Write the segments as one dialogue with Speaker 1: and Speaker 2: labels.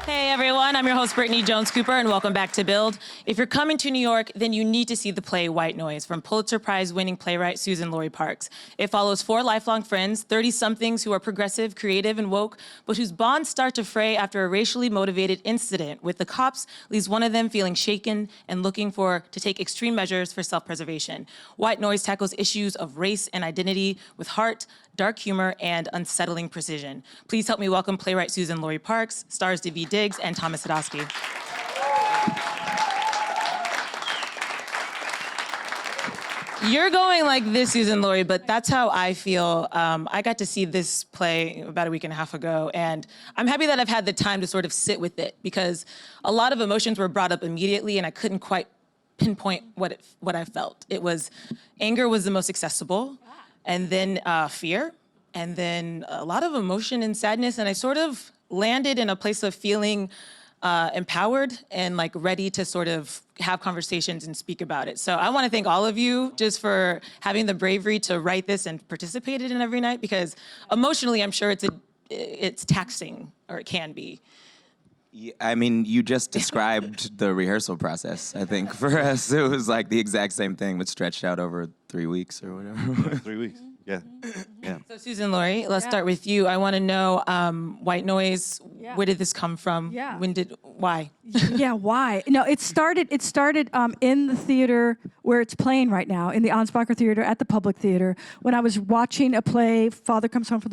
Speaker 1: Hey everyone, I'm your host Brittany Jones Cooper, and welcome back to Build. If you're coming to New York, then you need to see the play White Noise from Pulitzer Prize-winning playwright Suzan-Lori Parks. It follows 4 lifelong friends, 30-somethings who are progressive, creative, and woke, but whose bonds start to fray after a racially motivated incident with the cops leaves one of them feeling shaken and looking to take extreme measures for self-preservation. White Noise tackles issues of race and identity with heart, dark humor, and unsettling precision. Please help me welcome playwright Suzan-Lori Parks, stars Daveed Diggs, and Thomas Sadoski. You're going like this, Suzan-Lori, but that's how I feel. I got to see this play about a week and a half ago, and I'm happy that I've had the time to sort of sit with it, because a lot of emotions were brought up immediately, and I couldn't quite pinpoint what I felt. It was, anger was the most accessible, and then fear, and then a lot of emotion and sadness, and I sort of landed in a place of feeling empowered and like ready to sort of have conversations and speak about it. So I want to thank all of you just for having the bravery to write this and participate in it every night, because emotionally I'm sure it's taxing, or it can be.
Speaker 2: Yeah, I mean, you just described the rehearsal process. I think for us, it was like the exact same thing, but stretched out over 3 weeks or whatever.
Speaker 3: 3 weeks. Yeah. Yeah.
Speaker 1: So Suzan-Lori, let's start with you. I want to know White Noise.
Speaker 4: Yeah.
Speaker 1: Where did this come from?
Speaker 4: Yeah.
Speaker 1: Why?
Speaker 4: Yeah, why? No, it started in the theater where it's playing right now, in the Ansbacher Theater at the Public Theater, when I was watching a play, Father Comes Home from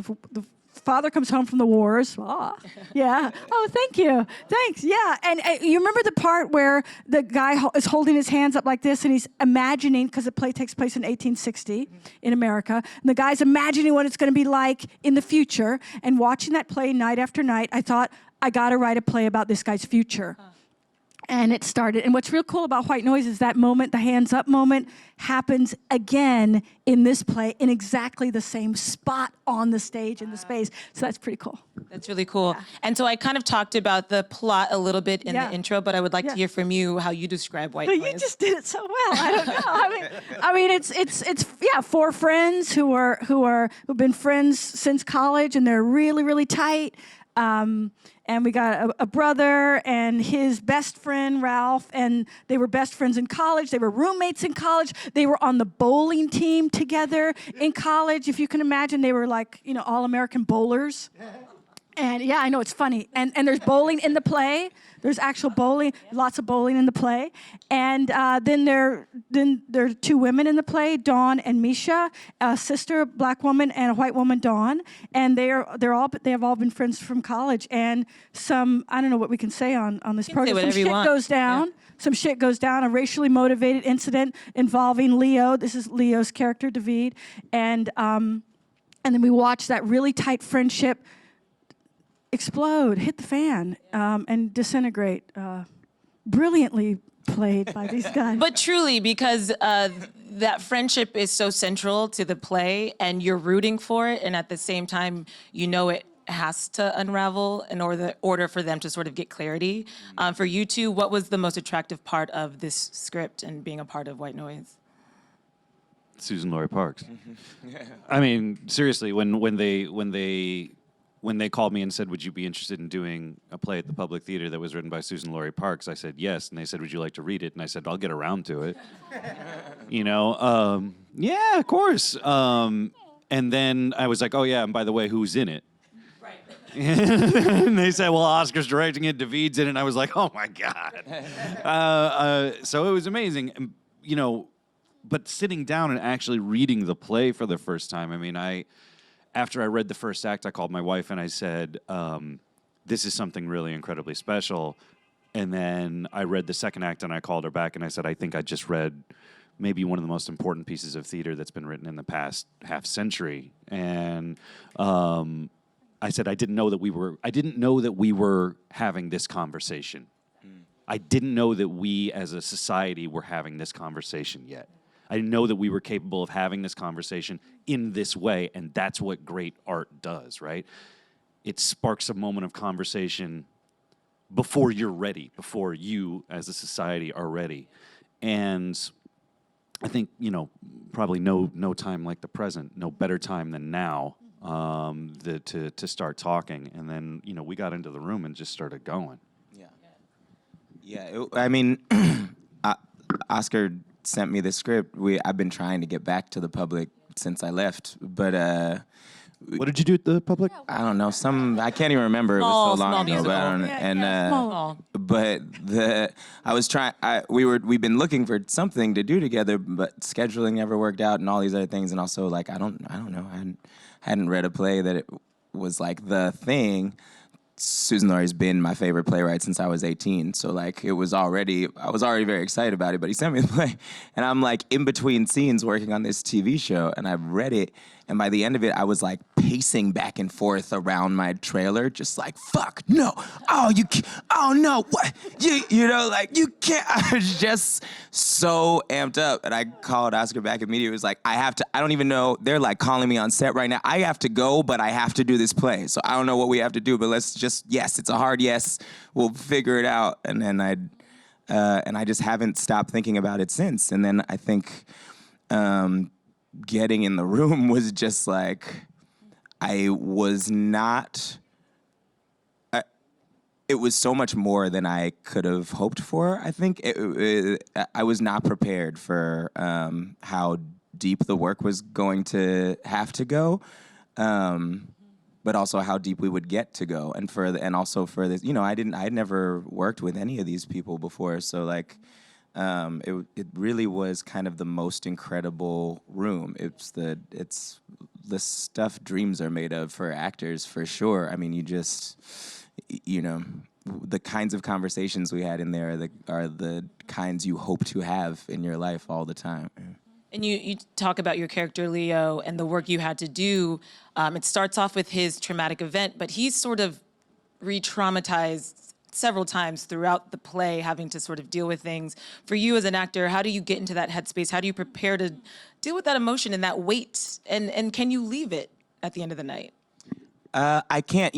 Speaker 4: the Wars. Ah, yeah. Oh, thank you. Thanks. Yeah. And you remember the part where the guy is holding his hands up like this, and he's imagining, because the play takes place in 1860 in America, and the guy's imagining what it's going to be like in the future. And watching that play night after night, I thought, I got to write a play about this guy's future. And it started. And what's real cool about White Noise is that moment, the hands up moment, happens again in this play in exactly the same spot on the stage in the space. So that's pretty cool.
Speaker 1: That's really cool. Yeah. And so I kind of talked about the plot a little bit in the intro, but I would like to hear from you how you describe White Noise.
Speaker 4: You just did it so well. I don't know. I mean, it's 4 friends who've been friends since college, and they're really, really tight. And we got a brother and his best friend, Ralph, and they were best friends in college. They were roommates in college. They were on the bowling team together in college. If you can imagine, they were like, all-American bowlers. And yeah, I know, it's funny. And there's bowling in the play. There's actual bowling, lots of bowling in the play. And then there are 2 women in the play, Dawn and Misha, a sister, a black woman, and a white woman, Dawn. And they have all been friends from college. And I don't know what we can say on this program. Some shit goes down. Yeah. Some shit goes down, a racially motivated incident involving Leo. This is Leo's character, Daveed. And then we watch that really tight friendship explode, hit the fan, and disintegrate. Brilliantly played by these guys.
Speaker 1: But truly, because that friendship is so central to the play, and you're rooting for it, and at the same time, it has to unravel in order for them to sort of get clarity. For you two, what was the most attractive part of this script and being a part of White Noise?
Speaker 3: Suzan-Lori Parks. I mean, seriously, when they called me and said, would you be interested in doing a play at the Public Theater that was written by Suzan-Lori Parks, I said yes. And they said, would you like to read it? And I said, I'll get around to it. Yeah, of course. And then I was like, oh yeah, and by the way, who's in it?
Speaker 1: Right.
Speaker 3: And they said, well, Oscar's directing it, Daveed's in it. And I was like, oh my God. So it was amazing. But sitting down and actually reading the play for the first time, I mean, after I read the first act, I called my wife and I said, this is something really incredibly special. And then I read the second act and I called her back and I said, I think I just read maybe one of the most important pieces of theater that's been written in the past half century. And I said, I didn't know that we were having this conversation. I didn't know that we as a society were having this conversation yet. I didn't know that we were capable of having this conversation in this way, and that's what great art does, right? It sparks a moment of conversation before you're ready, before you as a society are ready. And I think, probably no time like the present, no better time than now to start talking, and then we got into the room and just started going.
Speaker 2: I mean, Oscar sent me the script. I've been trying to get back to the public since I left, but
Speaker 3: What did you do at the public?
Speaker 2: I don't know. I can't even remember. It
Speaker 1: Small
Speaker 2: was so long ago.
Speaker 1: musical.
Speaker 2: But I don't know.
Speaker 4: Small.
Speaker 2: But I was trying. We've been looking for something to do together, but scheduling never worked out, and all these other things. And also, like, I don't know. I hadn't read a play that it was like the thing. Suzan-Lori's been my favorite playwright since I was 18, so like I was already very excited about it. But he sent me the play, and I'm like in between scenes working on this TV show, and I've read it, and by the end of it, I was like pacing back and forth around my trailer, just like fuck no, oh no, what you know like you can't. I was just so amped up, and I called Oscar back immediately. It was like I don't even know. They're like calling me on set right now. I have to go, but I have to do this play, so I don't know what we have to do, but let's just. Yes, it's a hard yes. We'll figure it out. And then I just haven't stopped thinking about it since. And then I think getting in the room was just like, it was so much more than I could have hoped for. I think I was not prepared for how deep the work was going to have to go. But also how deep we would get to go, and also for this, I'd never worked with any of these people before, so like, it really was kind of the most incredible room. It's the stuff dreams are made of for actors, for sure. I mean, the kinds of conversations we had in there are the kinds you hope to have in your life all the time.
Speaker 1: And you talk about your character, Leo, and the work you had to do. It starts off with his traumatic event, but he's sort of re-traumatized several times throughout the play, having to sort of deal with things. For you as an actor, how do you get into that headspace? How do you prepare to deal with that emotion and that weight? And can you leave it at the end of the night?
Speaker 2: I can't.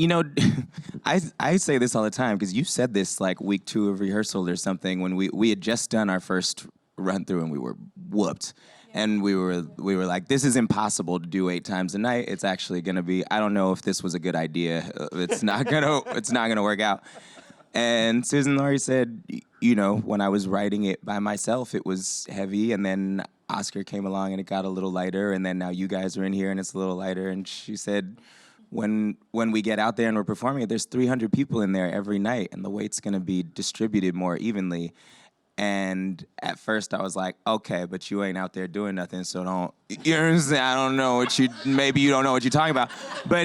Speaker 2: I say this all the time because you said this like week 2 of rehearsal or something when we had just done our first run through and we were whooped. And we were like, this is impossible to do 8 times a night. It's actually gonna be. I don't know if this was a good idea. It's not gonna work out. And Suzan-Lori said, when I was writing it by myself, it was heavy, and then Oscar came along and it got a little lighter, and then now you guys are in here and it's a little lighter. And she said, when we get out there and we're performing it, there's 300 people in there every night, and the weight's gonna be distributed more evenly. And at first I was like, okay, but you ain't out there doing nothing, so don't, you know what I'm saying? I don't know maybe you don't know what you're talking about. But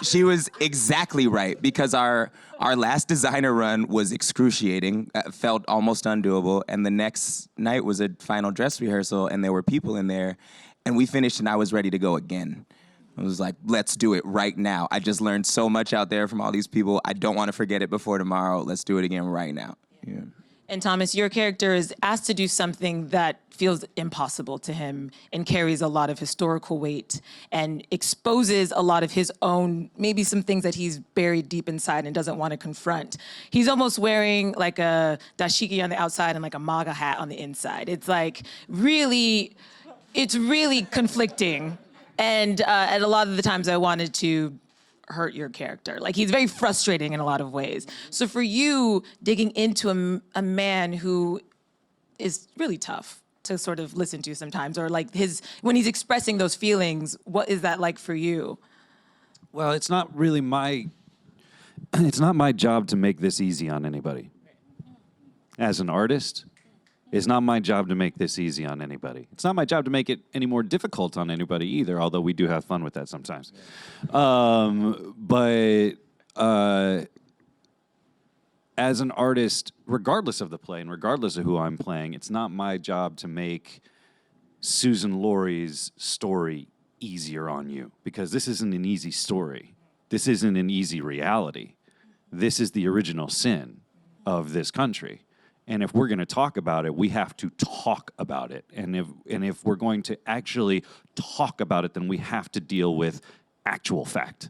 Speaker 2: she was exactly right, because our last designer run was excruciating, felt almost undoable, and the next night was a final dress rehearsal, and there were people in there, and we finished and I was ready to go again. I was like, let's do it right now. I just learned so much out there from all these people. I don't want to forget it before tomorrow. Let's do it again right now. Yeah.
Speaker 1: And Thomas, your character is asked to do something that feels impossible to him and carries a lot of historical weight and exposes a lot of his own, maybe some things that he's buried deep inside and doesn't want to confront. He's almost wearing like a dashiki on the outside and like a MAGA hat on the inside. It's like really conflicting. And a lot of the times I wanted to hurt your character. Like, he's very frustrating in a lot of ways. So for you, digging into a man who is really tough to sort of listen to sometimes, or like when he's expressing those feelings, what is that like for you?
Speaker 3: Well, it's not my job to make this easy on anybody. As an artist, it's not my job to make this easy on anybody. It's not my job to make it any more difficult on anybody either, although we do have fun with that sometimes. But as an artist, regardless of the play and regardless of who I'm playing, it's not my job to make Suzan-Lori's story easier on you, because this isn't an easy story. This isn't an easy reality. This is the original sin of this country. And if we're going to talk about it, we have to talk about it. And if we're going to actually talk about it, then we have to deal with actual fact,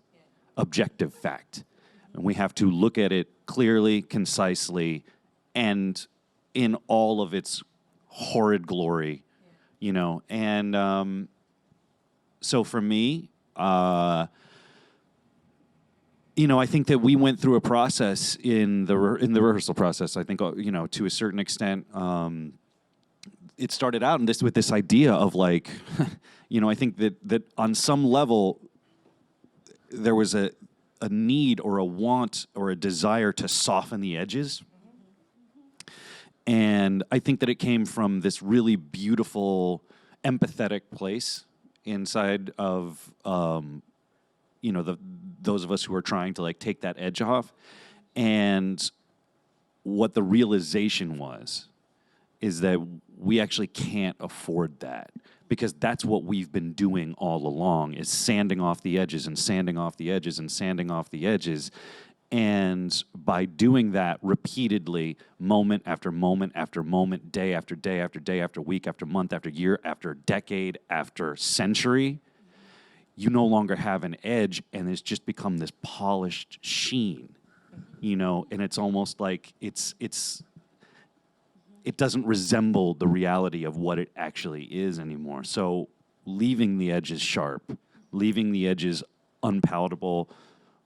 Speaker 3: objective fact. And we have to look at it clearly, concisely, and in all of its horrid glory, And so for me, I think that we went through a process in the rehearsal process. I think, to a certain extent, it started out with this idea of like, I think that on some level there was a need or a want or a desire to soften the edges. And I think that it came from this really beautiful, empathetic place inside of, those of us who are trying to like take that edge off. And what the realization was is that we actually can't afford that, because that's what we've been doing all along, is sanding off the edges and sanding off the edges and sanding off the edges. And by doing that repeatedly, moment after moment after moment, day after day after day after week after month after year after decade after century, you no longer have an edge, and it's just become this polished sheen, and it's almost like it doesn't resemble the reality of what it actually is anymore. So leaving the edges sharp, leaving the edges unpalatable,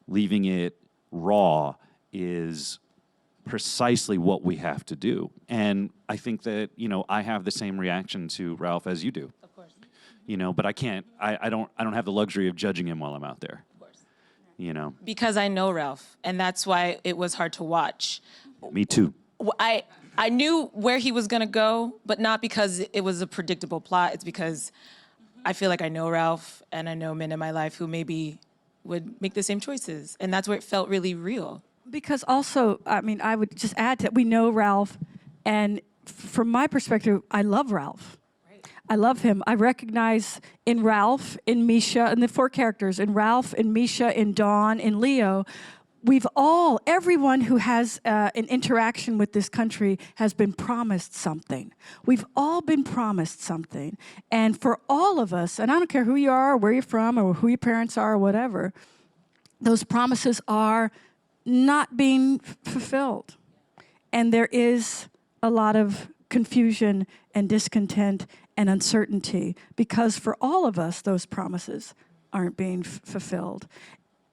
Speaker 3: leaving it raw is precisely what we have to do. And I think that, I have the same reaction to Ralph as you do.
Speaker 1: Of course.
Speaker 3: But I can't, I don't have the luxury of judging him while I'm out there.
Speaker 1: Of course.
Speaker 3: Because
Speaker 1: I know Ralph, and that's why it was hard to watch.
Speaker 3: Me too.
Speaker 1: I knew where he was gonna go, but not because it was a predictable plot. It's because I feel like I know Ralph, and I know men in my life who maybe would make the same choices, and that's where it felt really real.
Speaker 4: Because also, I would just add to it, we know Ralph, and from my perspective, I love Ralph. Right. I love him. I recognize in Ralph, in Misha, in the four characters, in Ralph, in Misha, in Dawn, in Leo, everyone who has an interaction with this country has been promised something. We've all been promised something. And for all of us, and I don't care who you are, or where you're from, or who your parents are, or whatever, those promises are not being fulfilled. And there is a lot of confusion and discontent and uncertainty, because for all of us, those promises aren't being fulfilled.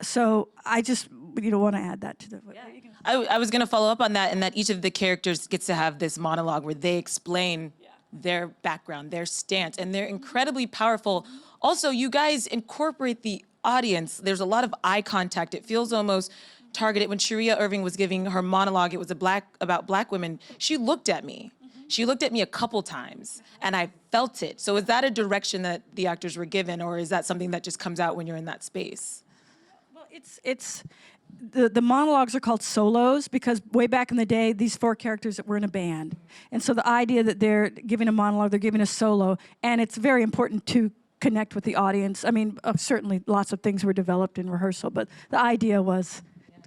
Speaker 4: So I just want to add that to the...
Speaker 1: Yeah. I was going to follow up on that, and that each of the characters gets to have this monologue where they explain their background, their stance, and they're incredibly powerful. Also, you guys incorporate the audience. There's a lot of eye contact. It feels almost targeted. When Sharia Irving was giving her monologue, it was about black women. She looked at me. She looked at me a couple times, and I felt it. So is that a direction that the actors were given, or is that something that just comes out when you're in that space?
Speaker 4: It's the monologues are called solos because way back in the day, these four characters were in a band. And so the idea that they're giving a monologue, they're giving a solo, and it's very important to connect with the audience. Certainly lots of things were developed in rehearsal, but the idea was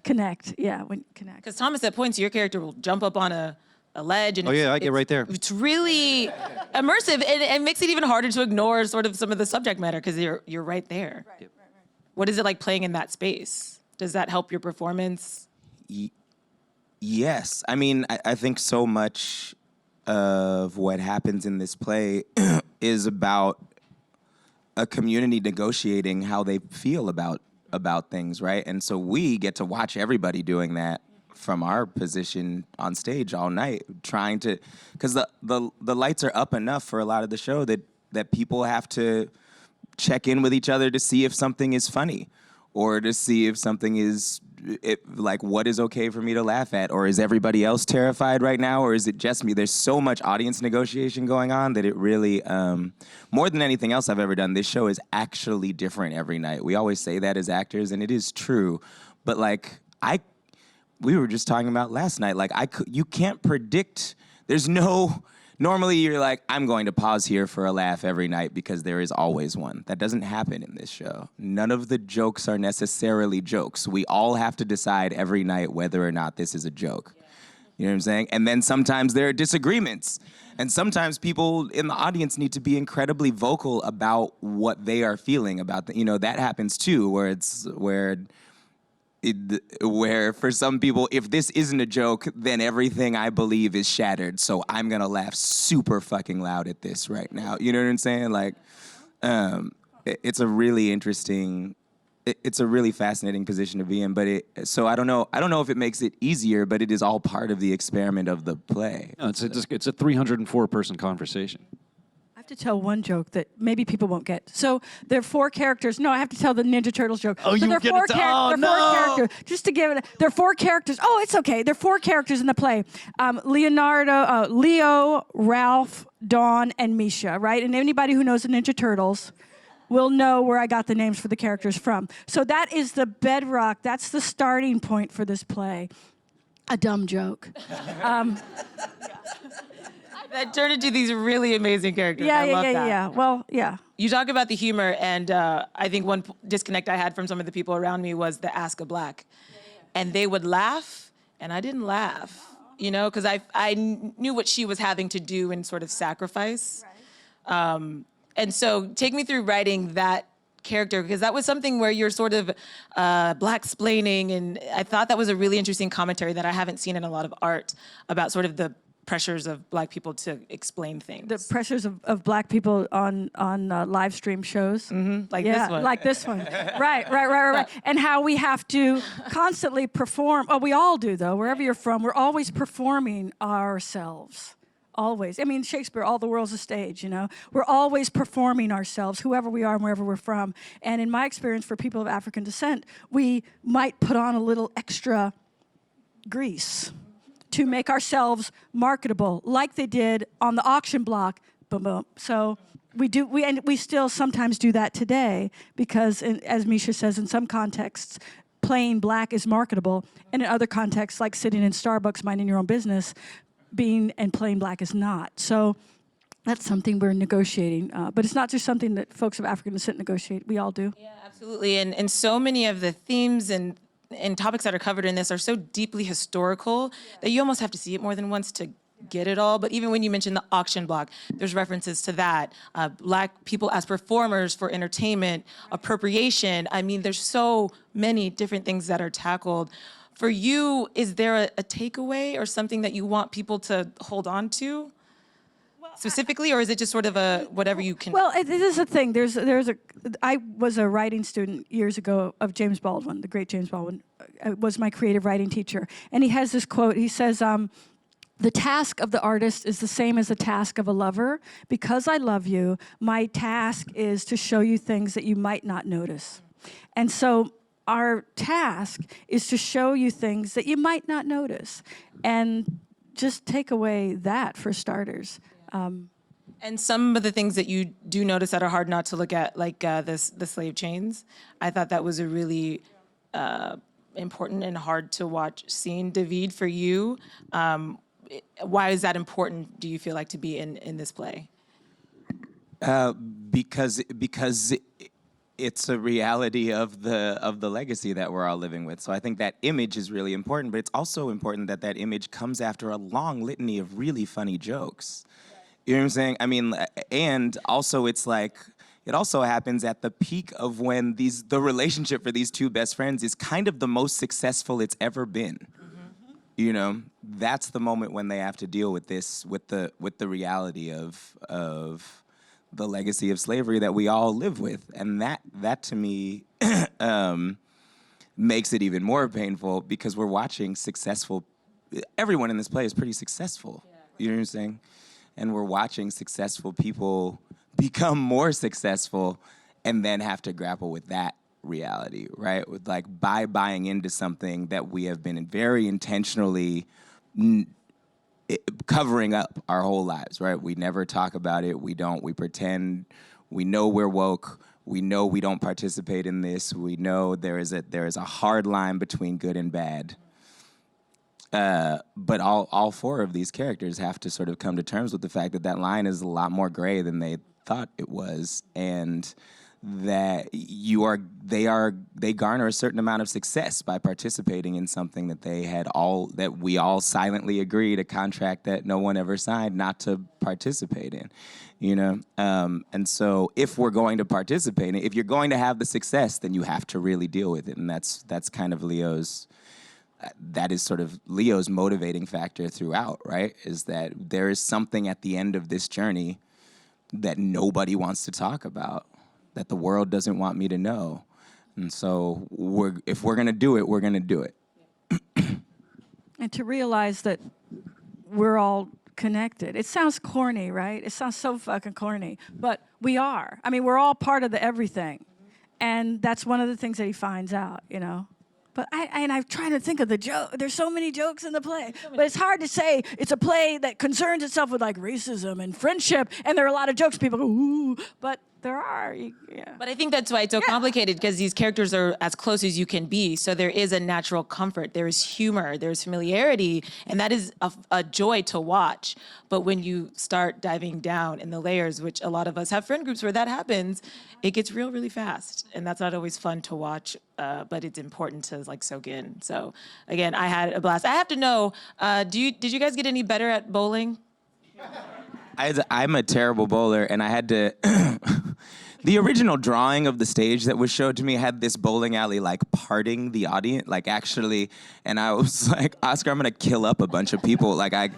Speaker 4: connect. Yeah, connect.
Speaker 1: Because Thomas, at points, your character will jump up on a ledge. And
Speaker 3: I get right there.
Speaker 1: It's really immersive, and it makes it even harder to ignore sort of some of the subject matter because you're right there.
Speaker 4: Right.
Speaker 1: What is it like playing in that space? Does that help your performance?
Speaker 2: Yes. I think so much of what happens in this play is about a community negotiating how they feel about things, right? And so we get to watch everybody doing that from our position on stage all night, trying to, because the lights are up enough for a lot of the show that people have to check in with each other to see if something is funny, or to see if something is like, what is okay for me to laugh at, or is everybody else terrified right now, or is it just me? There's so much audience negotiation going on that it really, more than anything else I've ever done, this show is actually different every night. We always say that as actors, and it is true, but we were just talking about last night, you can't predict, normally you're like, I'm going to pause here for a laugh every night because there is always one. That doesn't happen in this show. None of the jokes are necessarily jokes. We all have to decide every night whether or not this is a joke. Yeah. You know what I'm saying? And then sometimes there are disagreements. And sometimes people in the audience need to be incredibly vocal about what they are feeling about that happens too, where for some people, if this isn't a joke, then everything I believe is shattered. So I'm gonna laugh super fucking loud at this right now. You know what I'm saying? it's a really interesting. It's a really fascinating position to be in, but so I don't know if it makes it easier, but it is all part of the experiment of the play.
Speaker 3: No, it's a 304 person conversation.
Speaker 4: I have to tell one joke that maybe people won't get. So there are 4 characters. No, I have to tell the Ninja Turtles joke.
Speaker 3: Oh,
Speaker 4: so
Speaker 3: you
Speaker 4: there are
Speaker 3: get
Speaker 4: 4
Speaker 3: it to- oh,
Speaker 4: there are 4
Speaker 3: no!
Speaker 4: characters. Just to give it, there are 4 characters. Oh, it's okay. There are 4 characters in the play. Leo, Ralph, Dawn, and Misha, right? And anybody who knows the Ninja Turtles will know where I got the names for the characters from. So that is the bedrock. That's the starting point for this play. A dumb joke.
Speaker 1: That turned into these really amazing characters. I love that.
Speaker 4: Yeah. Well, yeah.
Speaker 1: You talk about the humor, and I think one disconnect I had from some of the people around me was the Ask a Black. And they would laugh, and I didn't laugh, you know, because I knew what she was having to do in sort of sacrifice. And so take me through writing that character, because that was something where you're sort of black-splaining, and I thought that was a really interesting commentary that I haven't seen in a lot of art about sort of the pressures of Black people to explain things.
Speaker 4: The pressures of Black people on live stream shows.
Speaker 1: Like
Speaker 4: Yeah,
Speaker 1: this one.
Speaker 4: like this one. Right. And how we have to constantly perform. Oh, we all do, though. Wherever you're from, we're always performing ourselves. Always. I mean, Shakespeare, all the world's a stage, you know? We're always performing ourselves, whoever we are and wherever we're from. And in my experience, for people of African descent, we might put on a little extra grease to make ourselves marketable, like they did on the auction block. Boom, boom. So we still sometimes do that today because, as Misha says, in some contexts, playing Black is marketable, and in other contexts, like sitting in Starbucks minding your own business, being and playing Black is not. So that's something we're negotiating. But it's not just something that folks of African descent negotiate. We all do.
Speaker 1: Yeah, absolutely. And so many of the themes and topics that are covered in this are so deeply historical that you almost have to see it more than once to get it all. But even when you mention the auction block, there's references to that. Black people as performers for entertainment, appropriation. I mean, there's so many different things that are tackled. For you, is there a takeaway or something that you want people to hold on to specifically, or is it just sort of a whatever you can?
Speaker 4: Well, it is a thing. I was a writing student years ago of James Baldwin, the great James Baldwin, was my creative writing teacher. And he has this quote. He says, the task of the artist is the same as the task of a lover. Because I love you, my task is to show you things that you might not notice. And so our task is to show you things that you might not notice. And just take away that for starters.
Speaker 1: And some of the things that you do notice that are hard not to look at, like the slave chains, I thought that was a really important and hard to watch scene. David, for you, why is that important, do you feel like, to be in this play?
Speaker 2: Because it's a reality of the legacy that we're all living with. So I think that image is really important, but it's also important that that image comes after a long litany of really funny jokes. You know what I'm saying? I mean, and also it's like, it also happens at the peak of when the relationship for these two best friends is kind of the most successful it's ever been. You know, that's the moment when they have to deal with this, with the reality of the legacy of slavery that we all live with, and that to me makes it even more painful because we're watching successful. Everyone in this play is pretty successful. You know what I'm saying? And we're watching successful people become more successful, and then have to grapple with that reality, right? With by buying into something that we have been very intentionally covering up our whole lives, right? We never talk about it. We pretend. We know we're woke. We know we don't participate in this. We know there is a hard line between good and bad. But all 4 of these characters have to sort of come to terms with the fact that that line is a lot more gray than they thought it was, and that they garner a certain amount of success by participating in something that we all silently agreed, a contract that no one ever signed not to participate in, you know? And so if we're going to participate in it, if you're going to have the success, then you have to really deal with it. And that's kind of that is sort of Leo's motivating factor throughout, right? Is that there is something at the end of this journey that nobody wants to talk about. that the world doesn't want me to know. And so if we're gonna do it, we're gonna do it.
Speaker 4: And to realize that we're all connected. It sounds corny, right? It sounds so fucking corny, but we are. I mean, we're all part of the everything. And that's one of the things that he finds out, you know? But I'm trying to think of the joke. There's so many jokes in the play, but it's hard to say it's a play that concerns itself with like racism and friendship, and there are a lot of jokes. People go, ooh, but there are, yeah.
Speaker 1: But I think that's why it's so complicated, because these characters are as close as you can be. So there is a natural comfort. There is humor. There's familiarity. And that is a joy to watch. But when you start diving down in the layers, which a lot of us have friend groups where that happens, it gets real, really fast. And that's not always fun to watch, but it's important to like soak in. So again, I had a blast. I have to know, did you guys get any better at bowling?
Speaker 2: I'm a terrible bowler, and I had to. The original drawing of the stage that was showed to me had this bowling alley like parting the audience, like actually, and I was like, Oscar, I'm gonna kill up a bunch of people. Like I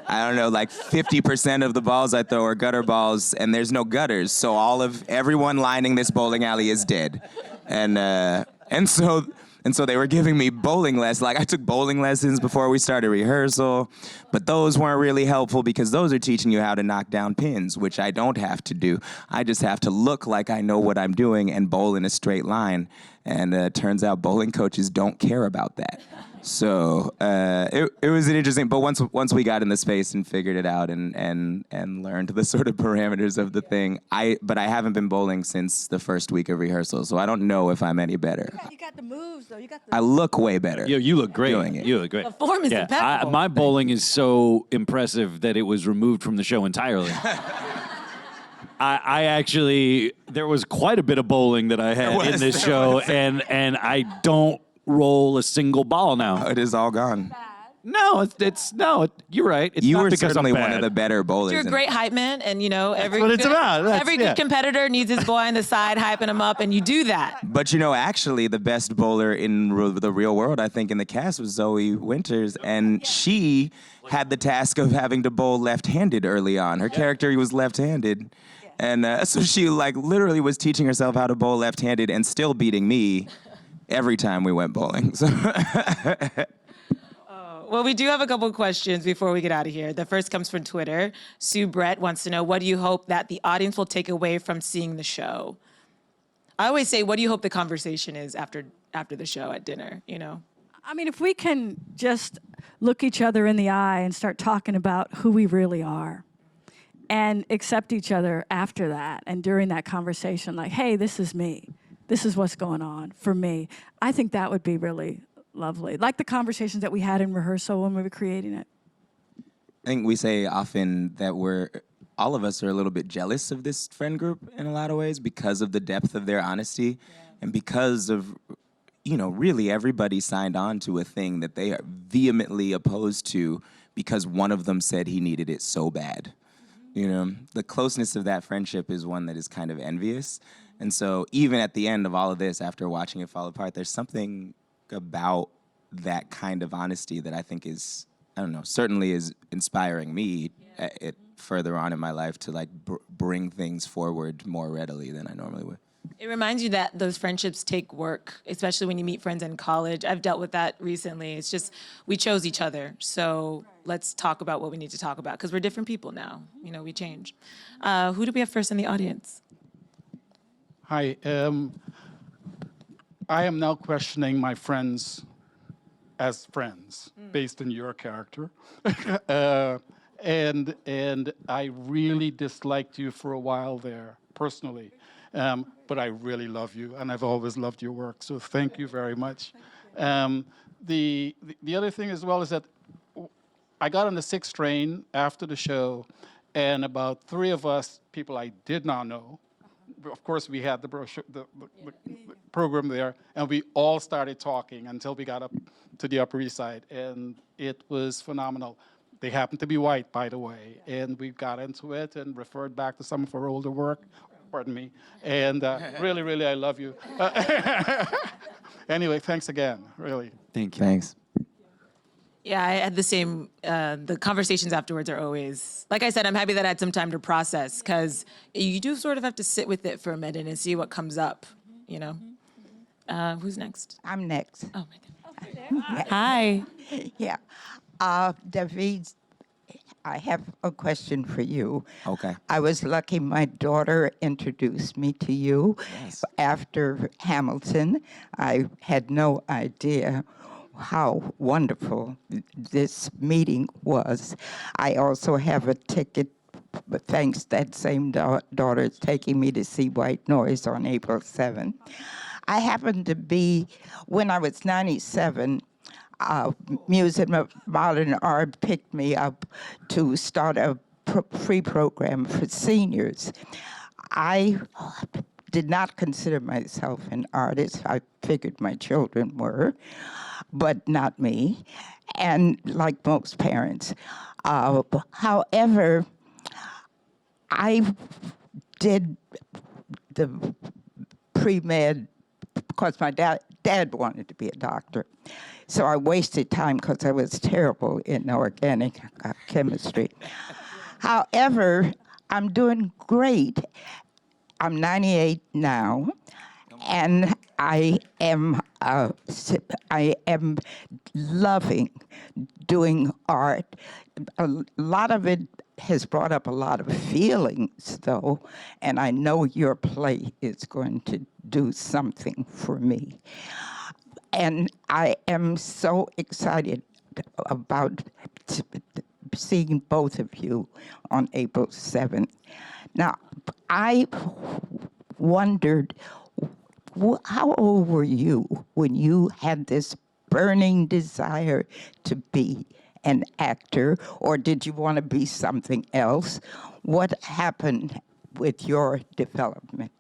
Speaker 2: don't know, like 50% of the balls I throw are gutter balls, and there's no gutters, so everyone lining this bowling alley is dead, and so they were giving me bowling lessons. Like I took bowling lessons before we started rehearsal, but those weren't really helpful because those are teaching you how to knock down pins, which I don't have to do. I just have to look like I know what I'm doing and bowl in a straight line. And it turns out bowling coaches don't care about that. So it was an interesting, but once we got in the space and figured it out and learned the sort of parameters of the thing, but I haven't been bowling since the first week of rehearsal, so I don't know if I'm any better.
Speaker 4: You got the moves, though.
Speaker 2: I look way better.
Speaker 3: Yo, you look great.
Speaker 2: Doing it.
Speaker 3: You look great.
Speaker 1: The form is impeccable.
Speaker 3: My bowling is so impressive that it was removed from the show entirely. I actually, there was quite a bit of bowling that I had in this show, and I don't roll a single ball now.
Speaker 2: It is all gone.
Speaker 3: No, you're right. It's
Speaker 2: You
Speaker 3: not
Speaker 2: were
Speaker 3: because
Speaker 2: certainly
Speaker 3: I'm
Speaker 2: one
Speaker 3: bad.
Speaker 2: of the better bowlers.
Speaker 1: You're a great hype man, and every
Speaker 3: what it's about.
Speaker 1: Every good competitor needs his boy on the side hyping him up, and you do that.
Speaker 2: But actually, the best bowler in the real world, I think, in the cast was Zoe Winters, and she had the task of having to bowl left-handed early on. Her character was left-handed, and so she literally was teaching herself how to bowl left-handed and still beating me every time we went bowling. So.
Speaker 1: Well, we do have a couple of questions before we get out of here. The first comes from Twitter. Sue Brett wants to know, what do you hope that the audience will take away from seeing the show? I always say, what do you hope the conversation is after the show at dinner,
Speaker 4: I mean, if we can just look each other in the eye and start talking about who we really are and accept each other after that and during that conversation, like, hey, this is me. This is what's going on for me. I think that would be really lovely. Like the conversations that we had in rehearsal when we were creating it.
Speaker 2: I think we say often that all of us are a little bit jealous of this friend group in a lot of ways because of the depth of their honesty and because of, really everybody signed on to a thing that they are vehemently opposed to because one of them said he needed it so bad. The closeness of that friendship is one that is kind of envious. And so even at the end of all of this, after watching it fall apart, there's something about that kind of honesty that I think is, certainly is inspiring me further on in my life to bring things forward more readily than I normally would.
Speaker 1: It reminds you that those friendships take work, especially when you meet friends in college. I've dealt with that recently. It's just, we chose each other. So let's talk about what we need to talk about because we're different people now. We change. Who do we have first in the audience?
Speaker 5: Hi. I am now questioning my friends as friends based on your character. And I really disliked you for a while there, personally. But I really love you, and I've always loved your work, so thank you very much. The other thing as well is that I got on the 6th train after the show, and about 3 of us, people I did not know, of course, we had the program there, and we all started talking until we got up to the Upper East Side, and it was phenomenal. They happened to be white, by the way, and we got into it and referred back to some of our older work, pardon me, and really, really, I love you. Uh, Anyway, thanks again, really.
Speaker 3: Thank you.
Speaker 2: Thanks.
Speaker 1: Yeah, I had the same. The conversations afterwards are always, like I said, I'm happy that I had some time to process because you do sort of have to sit with it for a minute and see what comes up, you know? Who's next?
Speaker 6: I'm next.
Speaker 1: Oh, my God. Hi.
Speaker 6: Yeah. David, I have a question for you.
Speaker 2: Okay.
Speaker 6: I was lucky my daughter introduced me to you
Speaker 2: Yes.
Speaker 6: after Hamilton. I had no idea how wonderful this meeting was. I also have a ticket, but thanks that same daughter is taking me to see White Noise on April 7th. I happened to be, when I was 97, Museum of Modern Art picked me up to start a free program for seniors. I did not consider myself an artist. I figured my children were, but not me, and like most parents. However, I did the pre-med because my dad wanted to be a doctor. So I wasted time because I was terrible in organic chemistry. However, I'm doing great. I'm 98 now, and I am loving doing art. A lot of it has brought up a lot of feelings, though, and I know your play is going to do something for me. And I am so excited about seeing both of you on April 7th. Now, I wondered, how old were you when you had this burning desire to be an actor, or did you want to be something else? What happened with your development?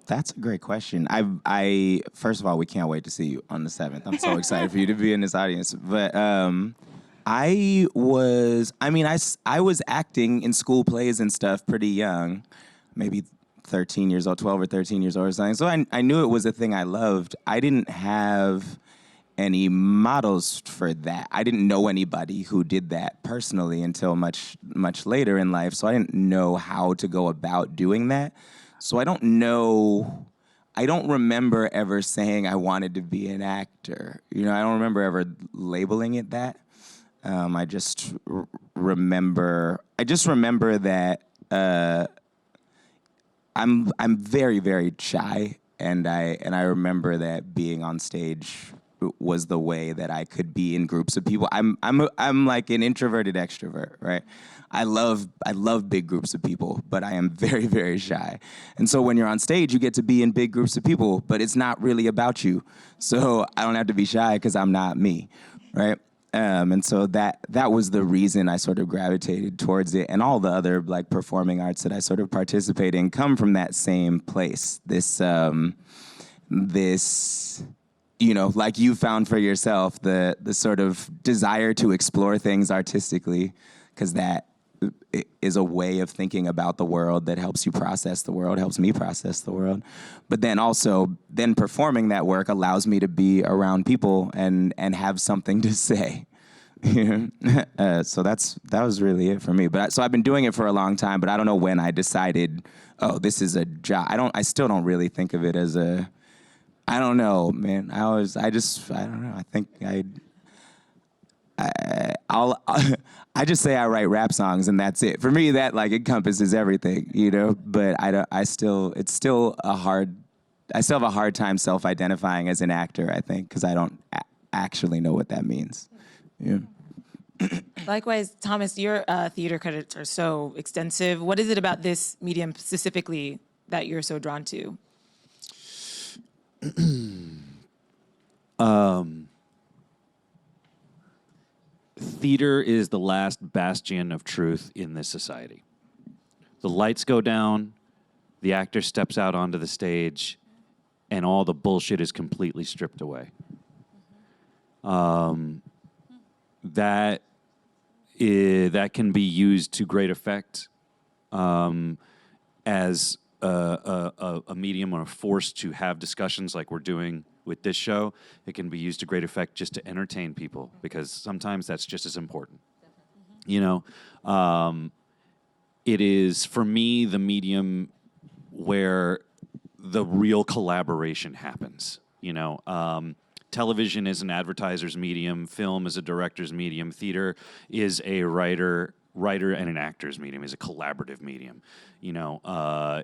Speaker 2: That's a great question. I first of all, we can't wait to see you on the 7th. I'm so excited for you to be in this audience. But I was acting in school plays and stuff pretty young, maybe 13 years old, 12 or 13 years old or something. So I knew it was a thing I loved. I didn't have any models for that. I didn't know anybody who did that personally until much later in life. So I didn't know how to go about doing that. So I don't remember ever saying I wanted to be an actor. I don't remember ever labeling it that. I just remember that I'm very, very shy, and I remember that being on stage was the way that I could be in groups of people. I'm like an introverted extrovert, right? I love big groups of people, but I am very, very shy. And so when you're on stage, you get to be in big groups of people, but it's not really about you. So I don't have to be shy because I'm not me, right? And so that was the reason I sort of gravitated towards it, and all the other like performing arts that I sort of participate in come from that same place. This like you found for yourself, the sort of desire to explore things artistically, because that is a way of thinking about the world that helps you process the world, helps me process the world. But then also, performing that work allows me to be around people and have something to say. So that was really it for me. So I've been doing it for a long time, but I don't know when I decided, oh, this is a job. I still don't really think of it as a, I don't know, man. I don't know. I think I just say I write rap songs and that's it. For me, that like encompasses everything, But I still have a hard time self-identifying as an actor, I think, because I don't actually know what that means. Yeah.
Speaker 1: Likewise, Thomas, your theater credits are so extensive. What is it about this medium specifically that you're so drawn to?
Speaker 3: Theater is the last bastion of truth in this society. The lights go down, the actor steps out onto the stage, and all the bullshit is completely stripped away. That can be used to great effect as a medium or a force to have discussions like we're doing with this show, it can be used to great effect just to entertain people, because sometimes that's just as important. You know, it is, for me, the medium where the real collaboration happens. You know, television is an advertiser's medium, film is a director's medium, theater is a writer and an actor's medium, is a collaborative medium. You know,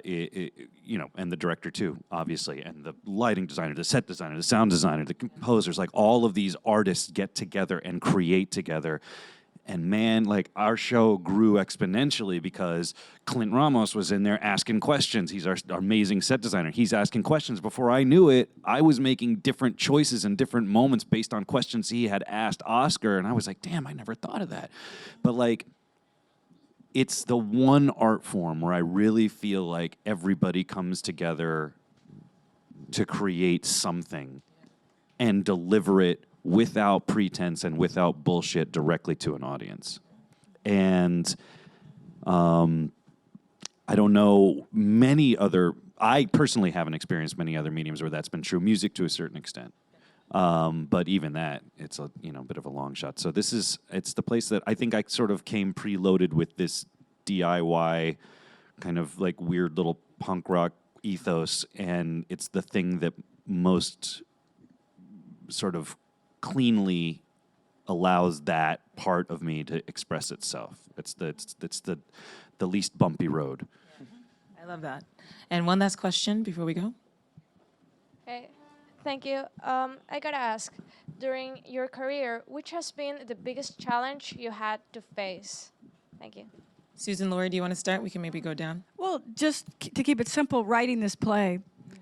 Speaker 3: you know, and the director too, obviously, and the lighting designer, the set designer, the sound designer, the composers, like all of these artists get together and create together. And man, like, our show grew exponentially because Clint Ramos was in there asking questions. He's our amazing set designer. He's asking questions. Before I knew it, I was making different choices in different moments based on questions he had asked Oscar. And I was like, damn, I never thought of that. But like, it's the one art form where I really feel like everybody comes together to create something and deliver it without pretense and without bullshit directly to an audience. And I don't know I personally haven't experienced many other mediums where that's been true. Music to a certain extent. But even that, it's a bit of a long shot. So it's the place that I think I sort of came preloaded with this DIY kind of like weird little punk rock ethos, and it's the thing that most sort of cleanly allows that part of me to express itself. It's the least bumpy road.
Speaker 1: I love that. And one last question before we go.
Speaker 7: Hey, thank you. I gotta ask, during your career, which has been the biggest challenge you had to face? Thank you.
Speaker 1: Susan-Lori, do you want to start? We can maybe go down.
Speaker 4: Well, just to keep it simple, writing this play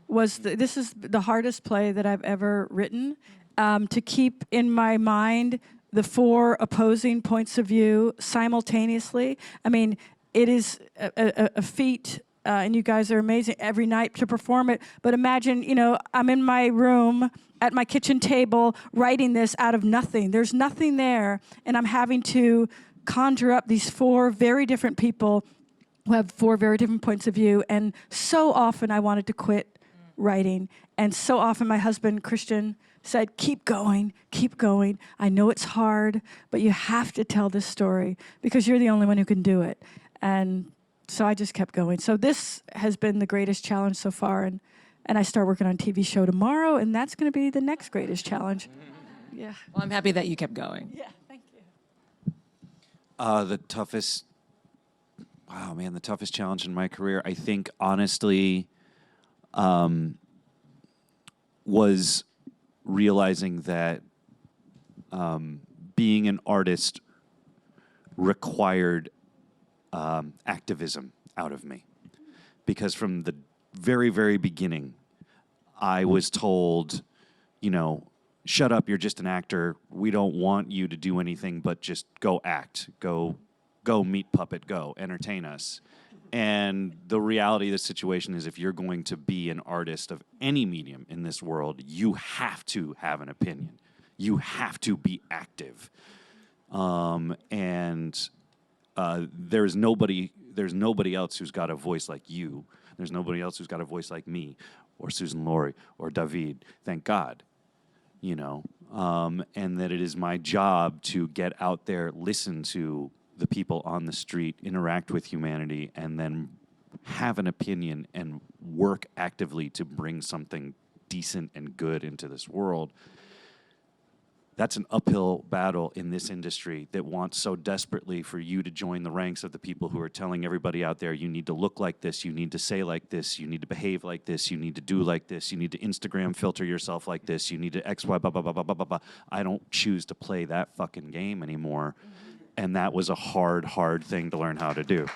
Speaker 4: this is the hardest play that I've ever written. To keep in my mind the four opposing points of view simultaneously. I mean, it is a feat, and you guys are amazing every night to perform it. But imagine, I'm in my room at my kitchen table writing this out of nothing. There's nothing there, and I'm having to conjure up these four very different people who have four very different points of view. And so often I wanted to quit writing, and so often my husband, Christian, said, keep going. I know it's hard, but you have to tell this story because you're the only one who can do it. And so I just kept going. So this has been the greatest challenge so far. And I start working on a TV show tomorrow, and that's going to be the next greatest challenge. Yeah.
Speaker 1: Well, I'm happy that you kept going.
Speaker 4: Yeah, thank you.
Speaker 3: The toughest challenge in my career, I think, honestly, was realizing that being an artist required activism out of me. Because from the very, very beginning, I was told, shut up, you're just an actor. We don't want you to do anything but just go act. Go meet puppet, go entertain us. And the reality of the situation is if you're going to be an artist of any medium in this world, you have to have an opinion. You have to be active. There's nobody else who's got a voice like you. There's nobody else who's got a voice like me or Suzan-Lori or David. Thank God. And that it is my job to get out there, listen to the people on the street, interact with humanity, and then have an opinion and work actively to bring something decent and good into this world. That's an uphill battle in this industry that wants so desperately for you to join the ranks of the people who are telling everybody out there, you need to look like this, you need to say like this, you need to behave like this, you need to do like this, you need to Instagram filter yourself like this, you need to X, Y, blah, blah, blah, blah, blah, blah, blah. I don't choose to play that fucking game anymore. And that was a hard, hard thing to learn how to do.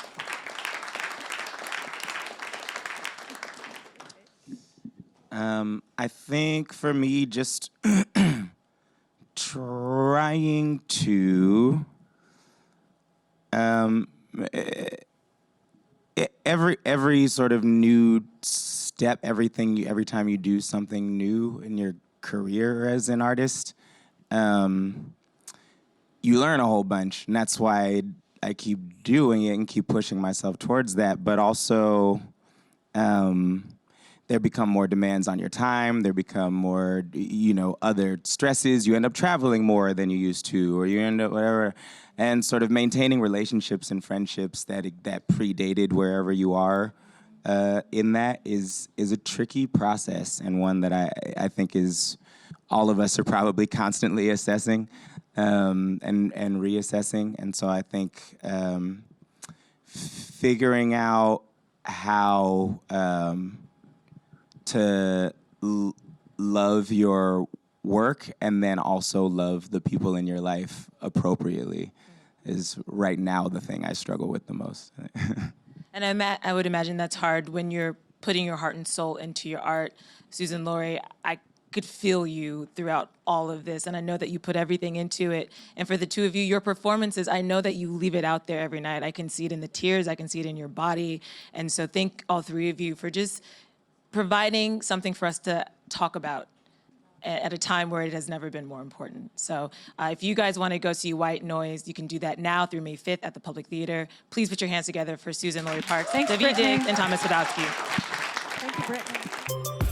Speaker 2: I think for me, just trying to every sort of new step, every time you do something new in your career as an artist, you learn a whole bunch, and that's why I keep doing it and keep pushing myself towards that. But also, there become more demands on your time. There become more, other stresses. You end up traveling more than you used to, or you end up whatever. And sort of maintaining relationships and friendships that predated wherever you are in that is a tricky process, and one that I think is all of us are probably constantly assessing and reassessing. And so I think figuring out how to love your work and then also love the people in your life appropriately is right now the thing I struggle with the most.
Speaker 1: And I would imagine that's hard when you're putting your heart and soul into your art. Suzan-Lori, I could feel you throughout all of this, and I know that you put everything into it. And for the two of you, your performances, I know that you leave it out there every night. I can see it in the tears, I can see it in your body. And so thank all three of you for just providing something for us to talk about at a time where it has never been more important. So if you guys want to go see White Noise, you can do that now through May 5th at the Public Theater. Please put your hands together for Suzan-Lori Parks,
Speaker 4: Thanks,
Speaker 1: David
Speaker 4: Brittany.
Speaker 1: Diggs, and Thomas Sadoski.
Speaker 4: Thank you, Brittany.